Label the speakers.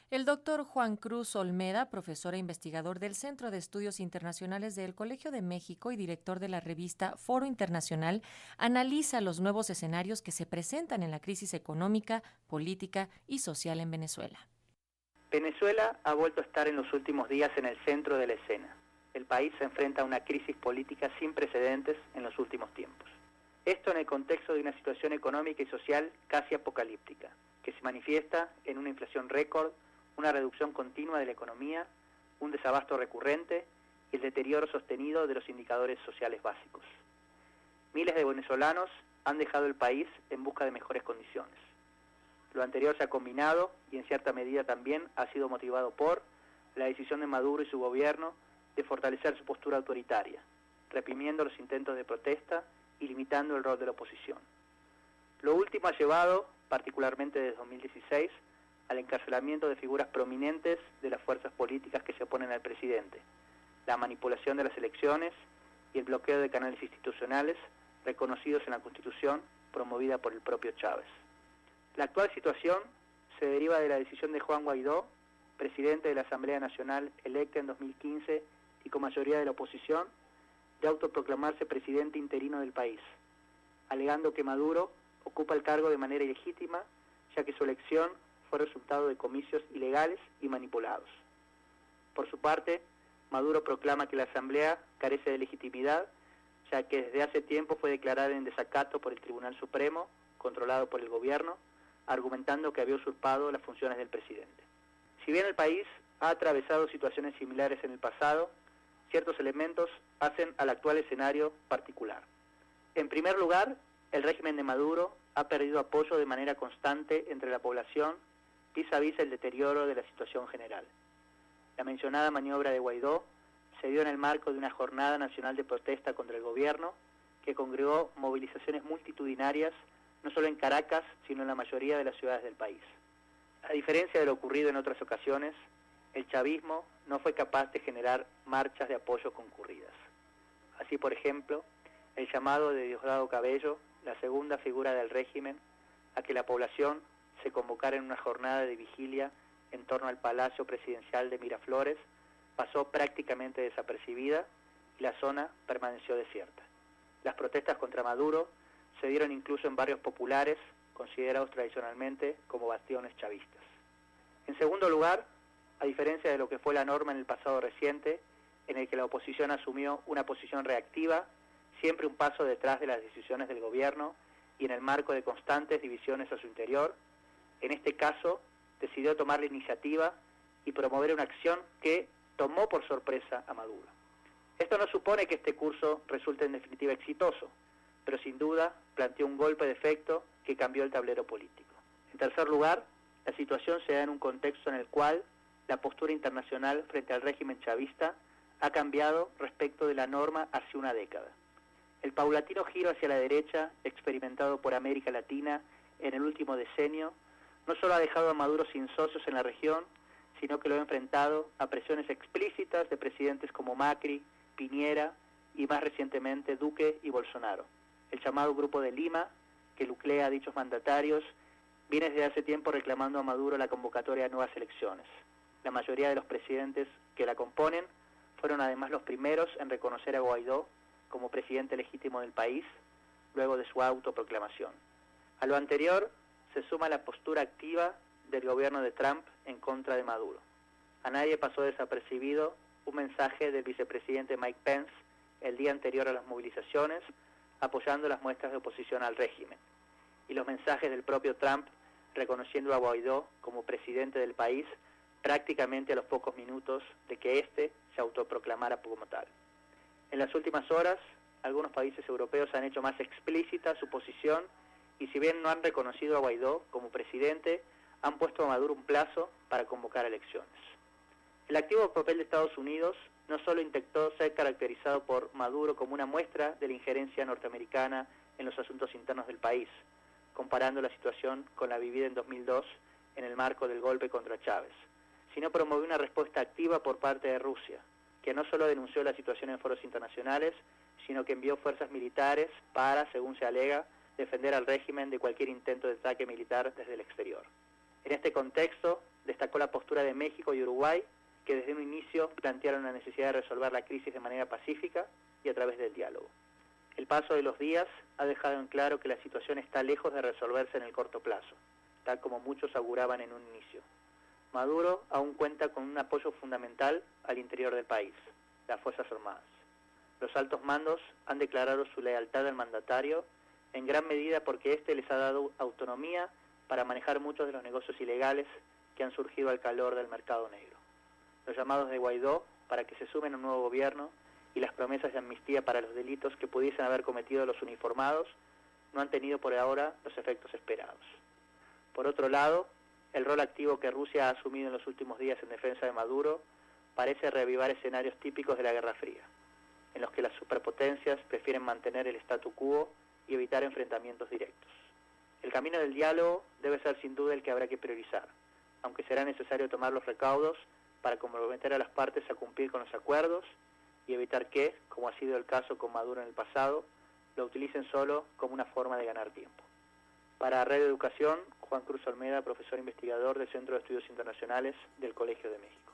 Speaker 1: El doctor Juan Cruz Olmeda, profesor e investigador del Centro de Estudios Internacionales del Colegio de México y director de la revista Foro Internacional, analiza los nuevos escenarios que se presentan en la crisis económica, política y social en Venezuela.
Speaker 2: Venezuela ha vuelto a estar en los últimos días en el centro de la escena. El país se enfrenta a una crisis política sin precedentes en los últimos tiempos. Esto en el contexto de una situación económica y social casi apocalíptica, que se manifiesta en una inflación récord, una reducción continua de la economía, un desabasto recurrente y el deterioro sostenido de los indicadores sociales básicos. Miles de venezolanos han dejado el país en busca de mejores condiciones. Lo anterior se ha combinado y en cierta medida también ha sido motivado por la decisión de Maduro y su gobierno de fortalecer su postura autoritaria, reprimiendo los intentos de protesta y limitando el rol de la oposición. Lo último ha llevado, particularmente desde 2016, al encarcelamiento de figuras prominentes de las fuerzas políticas que se oponen al presidente, la manipulación de las elecciones y el bloqueo de canales institucionales reconocidos en la Constitución promovida por el propio Chávez. La actual situación se deriva de la decisión de Juan Guaidó, presidente de la Asamblea Nacional electa en 2015 y con mayoría de la oposición, de autoproclamarse presidente interino del país, alegando que Maduro ocupa el cargo de manera ilegítima, ya que su elección fue resultado de comicios ilegales y manipulados. Por su parte, Maduro proclama que la Asamblea carece de legitimidad, ya que desde hace tiempo fue declarada en desacato por el Tribunal Supremo, controlado por el gobierno, argumentando que había usurpado las funciones del presidente. Si bien el país ha atravesado situaciones similares en el pasado, ciertos elementos hacen al actual escenario particular. En primer lugar, el régimen de Maduro ha perdido apoyo de manera constante entre la población vis a vis el deterioro de la situación general. La mencionada maniobra de Guaidó se dio en el marco de una jornada nacional de protesta contra el gobierno que congregó movilizaciones multitudinarias no solo en Caracas, sino en la mayoría de las ciudades del país. A diferencia de lo ocurrido en otras ocasiones, el chavismo no fue capaz de generar marchas de apoyo concurridas. Así, por ejemplo, el llamado de Diosdado Cabello, la segunda figura del régimen, a que la población se convocara en una jornada de vigilia en torno al Palacio Presidencial de Miraflores, pasó prácticamente desapercibida y la zona permaneció desierta. Las protestas contra Maduro se dieron incluso en barrios populares, considerados tradicionalmente como bastiones chavistas. En segundo lugar, a diferencia de lo que fue la norma en el pasado reciente, en el que la oposición asumió una posición reactiva, siempre un paso detrás de las decisiones del gobierno y en el marco de constantes divisiones a su interior, en este caso decidió tomar la iniciativa y promover una acción que tomó por sorpresa a Maduro. Esto no supone que este curso resulte en definitiva exitoso, pero sin duda planteó un golpe de efecto que cambió el tablero político. En tercer lugar, la situación se da en un contexto en el cual la postura internacional frente al régimen chavista ha cambiado respecto de la norma hace una década. El paulatino giro hacia la derecha, experimentado por América Latina en el último decenio, no solo ha dejado a Maduro sin socios en la región, sino que lo ha enfrentado a presiones explícitas de presidentes como Macri, Piñera y más recientemente Duque y Bolsonaro. El llamado Grupo de Lima, que nuclea a dichos mandatarios, viene desde hace tiempo reclamando a Maduro la convocatoria de nuevas elecciones. La mayoría de los presidentes que la componen fueron además los primeros en reconocer a Guaidó como presidente legítimo del país, luego de su autoproclamación. A lo anterior se suma la postura activa del gobierno de Trump en contra de Maduro. A nadie pasó desapercibido un mensaje del vicepresidente Mike Pence el día anterior a las movilizaciones, apoyando las muestras de oposición al régimen, y los mensajes del propio Trump reconociendo a Guaidó como presidente del país prácticamente a los pocos minutos de que éste se autoproclamara como tal. En las últimas horas, algunos países europeos han hecho más explícita su posición y si bien no han reconocido a Guaidó como presidente, han puesto a Maduro un plazo para convocar elecciones. El activo papel de Estados Unidos no solo intentó ser caracterizado por Maduro como una muestra de la injerencia norteamericana en los asuntos internos del país, comparando la situación con la vivida en 2002 en el marco del golpe contra Chávez, sino promovió una respuesta activa por parte de Rusia, que no solo denunció la situación en foros internacionales, sino que envió fuerzas militares para, según se alega, defender al régimen de cualquier intento de ataque militar desde el exterior. En este contexto, destacó destacó la postura de México y Uruguay, que desde un inicio plantearon la necesidad de resolver la crisis de manera pacífica y a través del diálogo. El paso de los días ha dejado en claro que la situación está lejos de resolverse en el corto plazo, tal como muchos auguraban en un inicio. Maduro aún cuenta con un apoyo fundamental al interior del país, las Fuerzas Armadas. Los altos mandos han declarado su lealtad al mandatario, en gran medida porque éste les ha dado autonomía para manejar muchos de los negocios ilegales que han surgido al calor del mercado negro. Los llamados de Guaidó para que se sumen a un nuevo gobierno y las promesas de amnistía para los delitos que pudiesen haber cometido los uniformados no han tenido por ahora los efectos esperados. Por otro lado, el rol activo que Rusia ha asumido en los últimos días en defensa de Maduro parece reavivar escenarios típicos de la Guerra Fría, en los que las superpotencias prefieren mantener el statu quo y evitar enfrentamientos directos. El camino del diálogo debe ser sin duda el que habrá que priorizar, aunque será necesario tomar los recaudos para comprometer a las partes a cumplir con los acuerdos y evitar que, como ha sido el caso con Maduro en el pasado, lo utilicen solo como una forma de ganar tiempo. Para Radio Educación, Juan Cruz Olmeda, profesor investigador del Centro de Estudios Internacionales del Colegio de México.